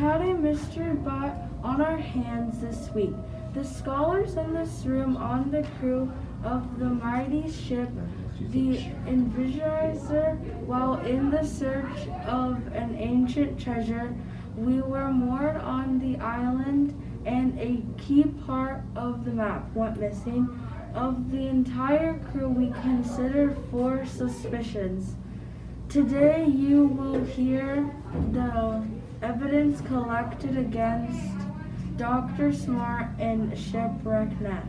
had a mystery on our hands this week. The scholars in this room on the crew of the mighty ship, the Envisagor, while in the search of an ancient treasure, we were moored on the island and a key part of the map went missing. Of the entire crew, we considered 4 suspicions. Today you will hear the evidence collected against Dr. Smart and Shipwreck Neff.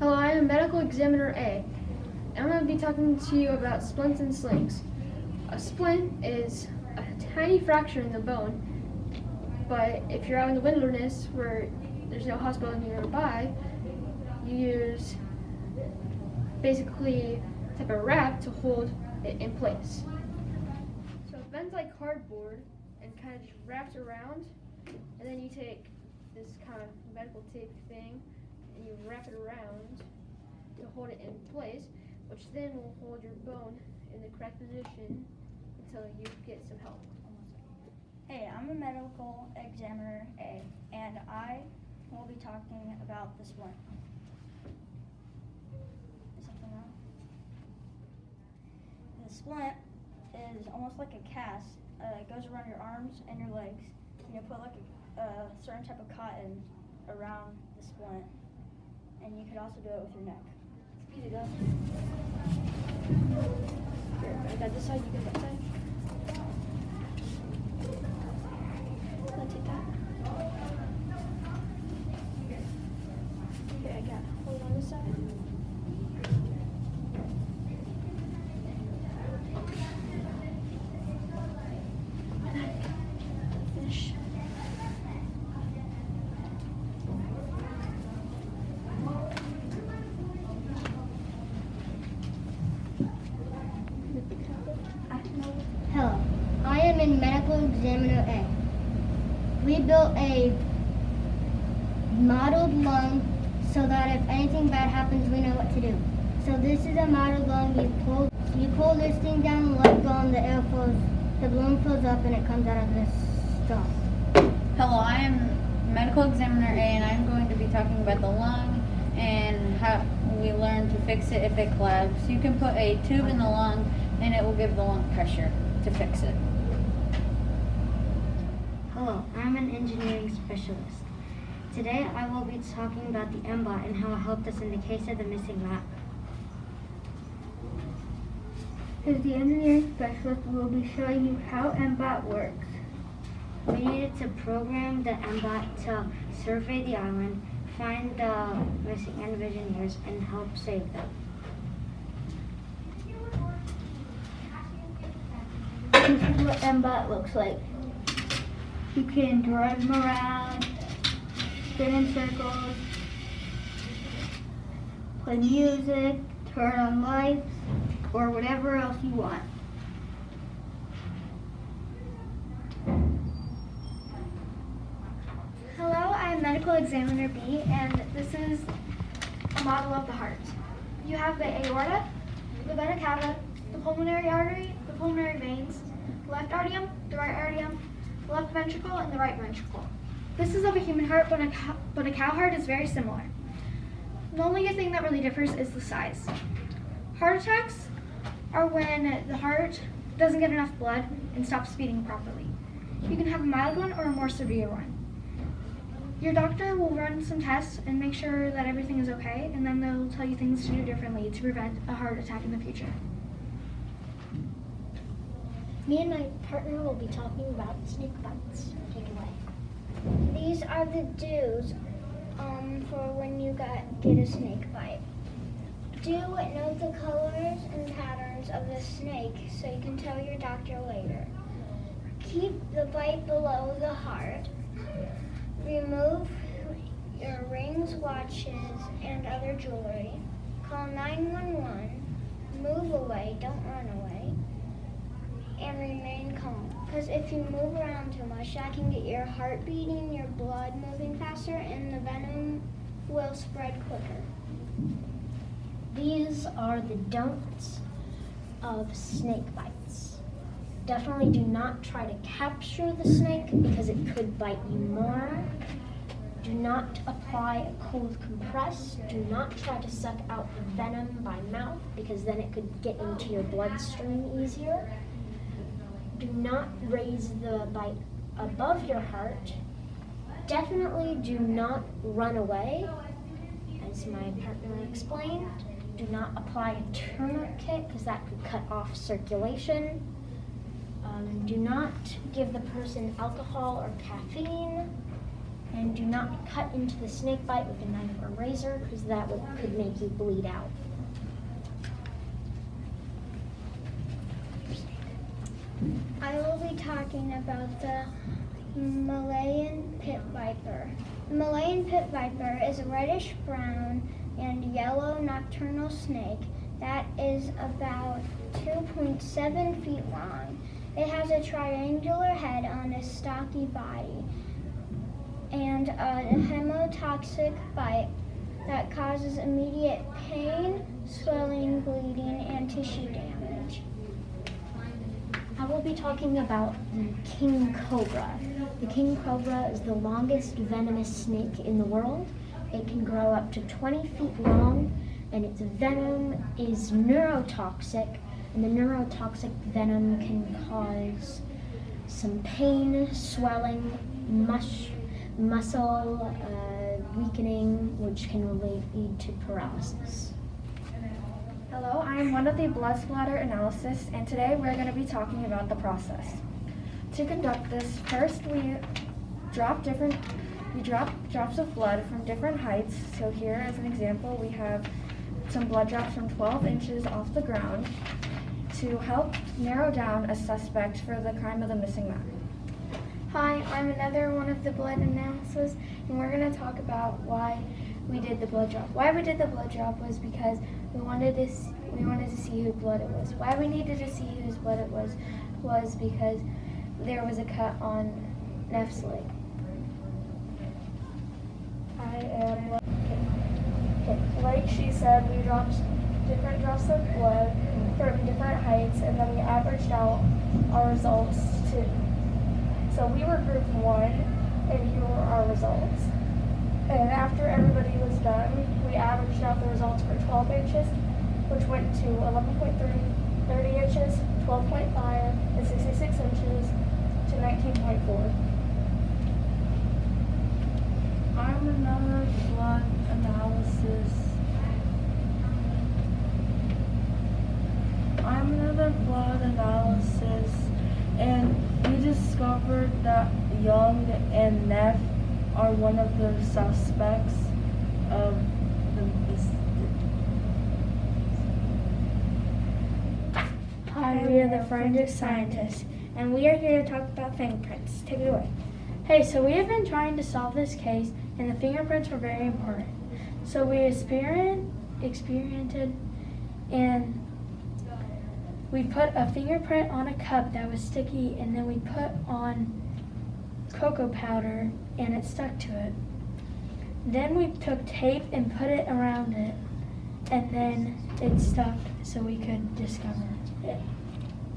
Hello, I am Medical Examiner A. I'm going to be talking to you about splints and slings. A splint is a tiny fracture in the bone, but if you're out in the wilderness where there's no hospital nearby, you use basically a type of wrap to hold it in place. So it bends like cardboard and kind of just wraps around, and then you take this kind of medical tape thing and you wrap it around to hold it in place, which then will hold your bone in the correct position until you get some help. Hey, I'm a medical examiner A, and I will be talking about the splint. Is something wrong? The splint is almost like a cast. It goes around your arms and your legs. You put like a certain type of cotton around the splint, and you could also do it with your neck. Speed it up. Here, I got this side, you get that side. Can I take that? Okay, I got it. Hold on this side. Finish. Hello, I am in Medical Examiner A. We built a modeled lung so that if anything bad happens, we know what to do. So this is a modeled lung. You pull this thing down and let go, and the air flows, the balloon fills up, and it comes out of this straw. Hello, I am Medical Examiner A, and I'm going to be talking about the lung and how we learn to fix it if it collapses. You can put a tube in the lung, and it will give the lung pressure to fix it. Hello, I'm an engineering specialist. Today I will be talking about the MBOT and how it helped us in the case of the missing map. As the engineering specialist, we will be showing you how MBOT works. We needed to program the MBOT to survey the island, find the missing Envisioneers, and help save them. This is what MBOT looks like. You can drive them around, spin in circles, play music, turn on lights, or whatever else you want. Hello, I'm Medical Examiner B, and this is a model of the heart. You have the aorta, the vena cava, the pulmonary artery, the pulmonary veins, the left arterium, the right arterium, the left ventricle, and the right ventricle. This is of a human heart, but a cow heart is very similar. The only thing that really differs is the size. Heart attacks are when the heart doesn't get enough blood and stops beating properly. You can have a mild one or a more severe one. Your doctor will run some tests and make sure that everything is okay, and then they'll tell you things to do differently to prevent a heart attack in the future. Me and my partner will be talking about snake bites. Take it away. These are the do's for when you get a snake bite. Do know the colors and patterns of the snake so you can tell your doctor later. Keep the bite below the heart. Remove your rings, watches, and other jewelry. Call 911. Move away, don't run away. And remain calm. Because if you move around too much, that can get your heart beating, your blood moving faster, and the venom will spread quicker. These are the don'ts of snake bites. Definitely do not try to capture the snake because it could bite you more. Do not apply a cold compress. Do not try to suck out the venom by mouth because then it could get into your bloodstream easier. Do not raise the bite above your heart. Definitely do not run away. As my partner explained, do not apply a tourniquet kit because that could cut off circulation. Do not give the person alcohol or caffeine. And do not cut into the snake bite with a knife or razor because that could make you bleed out. I will be talking about the Malayan pit viper. The Malayan pit viper is a reddish brown and yellow nocturnal snake that is about 2.7 feet long. It has a triangular head on a stocky body and a hemotoxic bite that causes immediate pain, swelling, bleeding, and tissue damage. I will be talking about the king cobra. The king cobra is the longest venomous snake in the world. It can grow up to 20 feet long, and its venom is neurotoxic, and the neurotoxic venom can cause some pain, swelling, muscle weakening, which can lead to paralysis. Hello, I am one of the blood splatter analysis, and today we're going to be talking about the process. To conduct this, first we drop drops of blood from different heights. So here, as an example, we have some blood drops from 12 inches off the ground to help narrow down a suspect for the crime of the missing man. Hi, I'm another one of the blood analysis, and we're going to talk about why we did the blood drop. Why we did the blood drop was because we wanted to see whose blood it was. Why we needed to see whose blood it was because there was a cut on Neff's leg. Like she said, we dropped different drops of blood from different heights, and then we averaged out our results too. So we were group 1, and here were our results. And after everybody was done, we averaged out the results for 12 inches, which went to 11.3, 30 inches, 12.5, and 66 inches to 19.4. I'm another blood analysis, and we discovered that Young and Neff are one of the suspects of the Hi, we are the forensic scientists, and we are here to talk about fingerprints. Take it away. Hey, so we have been trying to solve this case, and the fingerprints were very important. So we experimented, and we put a fingerprint on a cup that was sticky, and then we put on cocoa powder, and it stuck to it. Then we took tape and put it around it, and then it stuck so we could discover it.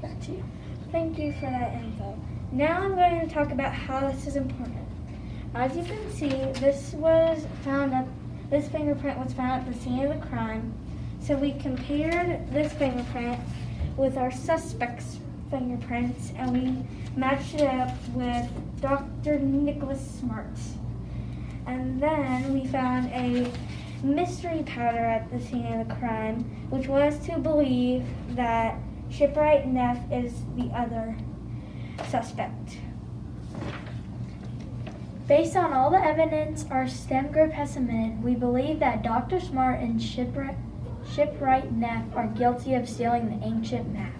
Back to you. Thank you for that info. Now I'm going to talk about how this is important. As you can see, this fingerprint was found at the scene of the crime. So we compared this fingerprint with our suspect's fingerprints, and we matched it up with Dr. Nicholas Smart's. And then we found a mystery powder at the scene of the crime, which was to believe that Shipwright Neff is the other suspect. Based on all the evidence our STEM group has submitted, we believe that Dr. Smart and Shipwright Neff are guilty of stealing the ancient map.